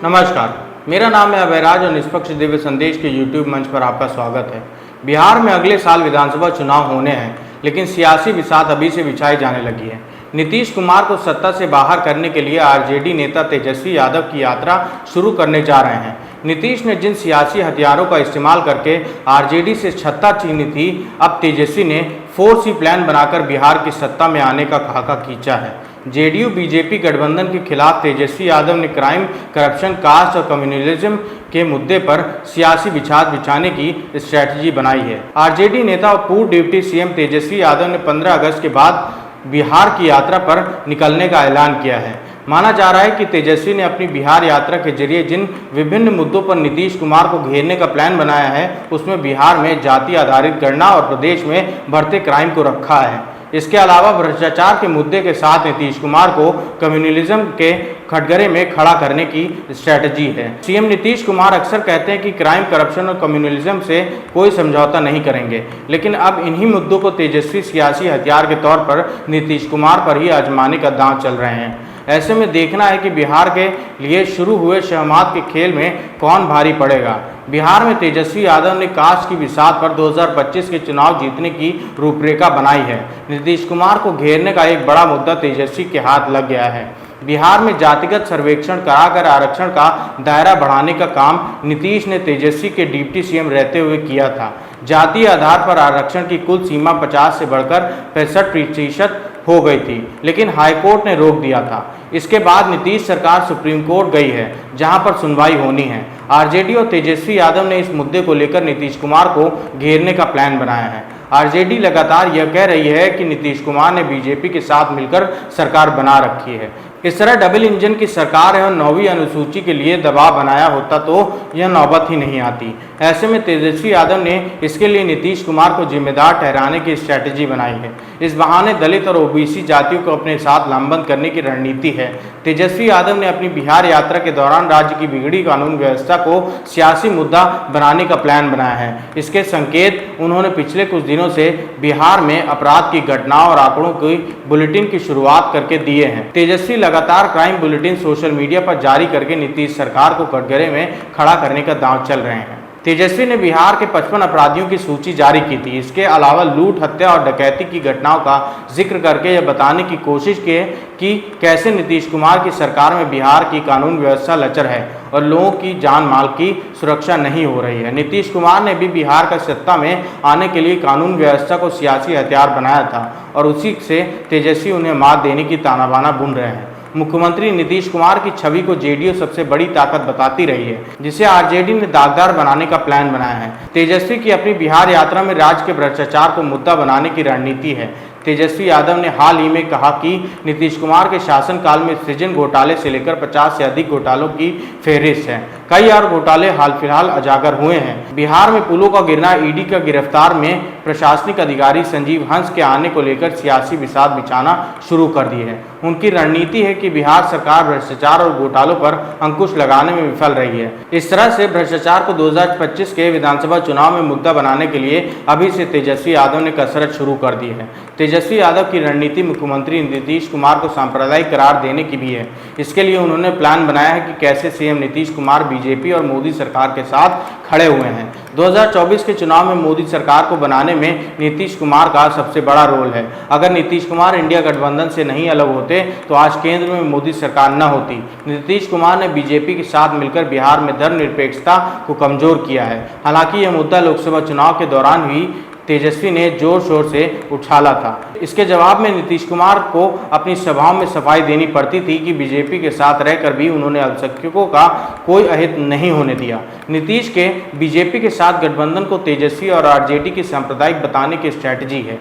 नमस्कार, मेरा नाम है अभयराज और निष्पक्ष दिव्य संदेश के यूट्यूब मंच पर आपका स्वागत है। बिहार में अगले साल विधानसभा चुनाव होने हैं, लेकिन सियासी बिसात अभी से बिछाई जाने लगी है। नीतीश कुमार को सत्ता से बाहर करने के लिए आरजेडी नेता तेजस्वी यादव की यात्रा शुरू करने जा रहे हैं। नीतीश ने जिन सियासी हथियारों का इस्तेमाल करके आरजेडी से सत्ता छीनी थी, अब तेजस्वी ने 4C प्लान बनाकर बिहार की सत्ता में आने का खाका खींचा है। जेडीयू बीजेपी गठबंधन के खिलाफ तेजस्वी यादव ने क्राइम, करप्शन, कास्ट और कम्युनलिज्म के मुद्दे पर सियासी बिछाद बिछाने की स्ट्रैटेजी बनाई है। आरजेडी नेता और पूर्व डिप्टी सीएम तेजस्वी यादव ने 15 अगस्त के बाद बिहार की यात्रा पर निकलने का ऐलान किया है। माना जा रहा है कि तेजस्वी ने अपनी बिहार यात्रा के जरिए जिन विभिन्न मुद्दों पर नीतीश कुमार को घेरने का प्लान बनाया है, उसमें बिहार में जाति आधारित गणना और प्रदेश में बढ़ते क्राइम को रखा है। इसके अलावा भ्रष्टाचार के मुद्दे के साथ नीतीश कुमार को कम्युनलिज्म के कटघरे में खड़ा करने की स्ट्रैटेजी है। सीएम नीतीश कुमार अक्सर कहते हैं कि क्राइम, करप्शन और कम्युनलिज्म से कोई समझौता नहीं करेंगे, लेकिन अब इन्हीं मुद्दों को तेजस्वी सियासी हथियार के तौर पर नीतीश कुमार पर ही आजमाने का दांव चल रहे हैं। ऐसे में देखना है कि बिहार के लिए शुरू हुए शहमात के खेल में कौन भारी पड़ेगा। बिहार में तेजस्वी यादव ने कास्ट की बिसात पर 2025 के चुनाव जीतने की रूपरेखा बनाई है। नीतीश कुमार को घेरने का एक बड़ा मुद्दा तेजस्वी के हाथ लग गया है। बिहार में जातिगत सर्वेक्षण कराकर आरक्षण का दायरा बढ़ाने का काम नीतीश ने तेजस्वी के डिप्टी सीएम रहते हुए किया था। जातीय आधार पर आरक्षण की कुल सीमा 50 से बढ़कर 65% हो गई थी, लेकिन हाईकोर्ट ने रोक दिया था। इसके बाद नीतीश सरकार सुप्रीम कोर्ट गई है, जहां पर सुनवाई होनी है। आरजेडी और तेजस्वी यादव ने इस मुद्दे को लेकर नीतीश कुमार को घेरने का प्लान बनाया है। आरजेडी लगातार यह कह रही है कि नीतीश कुमार ने बीजेपी के साथ मिलकर सरकार बना रखी है। इस तरह डबल इंजन की सरकार है और 9वीं अनुसूची के लिए दबाव बनाया होता तो यह नौबत ही नहीं आती। ऐसे में तेजस्वी यादव ने इसके लिए नीतीश कुमार को जिम्मेदार ठहराने की स्ट्रैटेजी बनाई है। इस बहाने दलित और ओबीसी जातियों को अपने साथ लामबंद करने की रणनीति है। तेजस्वी यादव ने अपनी बिहार यात्रा के दौरान राज्य की बिगड़ी कानून व्यवस्था को सियासी मुद्दा बनाने का प्लान बनाया है। इसके संकेत उन्होंने पिछले कुछ दिनों से बिहार में अपराध की घटनाओं और आंकड़ों की बुलेटिन की शुरुआत करके दिए हैं। तेजस्वी लगातार क्राइम बुलेटिन सोशल मीडिया पर जारी करके नीतीश सरकार को कटघरे में खड़ा करने का दांव चल रहे हैं। तेजस्वी ने बिहार के 55 अपराधियों की सूची जारी की थी। इसके अलावा लूट, हत्या और डकैती की घटनाओं का जिक्र करके यह बताने की कोशिश की कि कैसे नीतीश कुमार की सरकार में बिहार की कानून व्यवस्था लचर है और लोगों की जान माल की सुरक्षा नहीं हो रही है। नीतीश कुमार ने भी बिहार का सत्ता में आने के लिए कानून व्यवस्था को सियासी हथियार बनाया था और उसी से तेजस्वी उन्हें मात देने की ताना बाना बुन रहे हैं। मुख्यमंत्री नीतीश कुमार की छवि को जेडीयू सबसे बड़ी ताकत बताती रही है, जिसे आरजेडी ने दागदार बनाने का प्लान बनाया है। तेजस्वी की अपनी बिहार यात्रा में राज्य के भ्रष्टाचार को मुद्दा बनाने की रणनीति है। तेजस्वी यादव ने हाल ही में कहा कि नीतीश कुमार के शासनकाल में सृजन घोटाले से लेकर 50 से अधिक घोटालों की फहरिस्त है। कई और घोटाले हाल फिलहाल उजागर हुए हैं। बिहार में पुलों का गिरना, ईडी का गिरफ्तार में प्रशासनिक अधिकारी संजीव हंस के आने को लेकर सियासी बिसात बिछाना शुरू कर दी है। उनकी रणनीति है कि बिहार सरकार भ्रष्टाचार और घोटालों पर अंकुश लगाने में विफल रही है। इस तरह से भ्रष्टाचार को 2025 के विधानसभा चुनाव में मुद्दा बनाने के लिए अभी से तेजस्वी यादव ने कसरत शुरू कर दी है। तेजस्वी यादव की रणनीति मुख्यमंत्री नीतीश कुमार को सांप्रदायिक करार देने की भी है। इसके लिए उन्होंने प्लान बनाया है कि कैसे सीएम नीतीश कुमार बीजेपी और मोदी सरकार के साथ खड़े हुए हैं। 2024 के चुनाव में मोदी सरकार को बनाने में नीतीश कुमार का सबसे बड़ा रोल है। अगर नीतीश कुमार इंडिया गठबंधन से नहीं अलग होते तो आज केंद्र में मोदी सरकार न होती। नीतीश कुमार ने बीजेपी के साथ मिलकर बिहार में धर्मनिरपेक्षता को कमजोर किया है। हालांकि यह मुद्दा लोकसभा चुनाव के दौरान भी तेजस्वी ने जोर शोर से उछाला था। इसके जवाब में नीतीश कुमार को अपनी सभाओं में सफाई देनी पड़ती थी कि बीजेपी के साथ रहकर भी उन्होंने अल्पसंख्यकों का कोई अहित नहीं होने दिया। नीतीश के बीजेपी के साथ गठबंधन को तेजस्वी और आरजेडी की सांप्रदायिक बताने की स्ट्रैटेजी है।